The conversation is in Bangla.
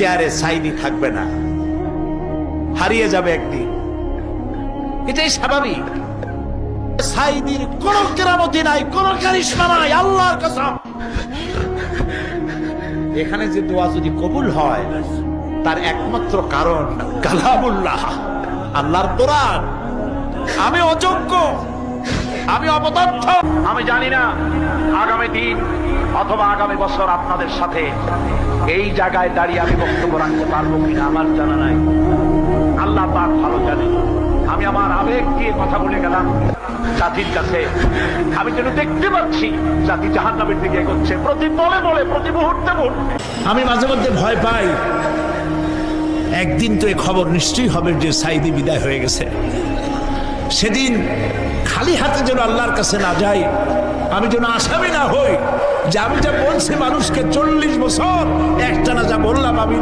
চেয়ারে সাইদি থাকবে না, হারিয়ে যাবে একদিন, এটাই স্বাভাবিক। সাইদির কোন কেরামতি নাই, কোন কারিশমা নাই, আল্লাহর কসম। এখানে যে দোয়া যদি কবুল হয় তার একমাত্র কারণ কালামুল্লাহ, আল্লাহর কোরআন। আমি অযোগ্য, আমি অপদার্থ, আমি জানি না আগামী দিন অথবা আগামী বছর আপনাদের সাথে এই জায়গায় দাঁড়িয়ে আমি বক্তব্য রাখতে পারবো কিনা আমার জানা নাই, আল্লাহ পাক ভালো জানে। আমি আমার আবেগ দিয়ে কথা বলে গেলাম জাতির কাছে। আমি যেন দেখতে পাচ্ছি জাতি জাহান্নামের দিকে এগোচ্ছে, প্রতি বলে বলে, প্রতি মুহূর্তে মুহূর্তে। আমি মাঝে মধ্যে ভয় পাই, একদিন তো এই খবর নিশ্চয়ই হবে যে সাইদি বিদায় হয়ে গেছে। সেদিন খালি হাতে যেন আল্লাহর কাছে না যাই, আমি যেন আসামি না হই যে আমি যা বলছি মানুষকে 40 বছর একটানা যা বললাম আমি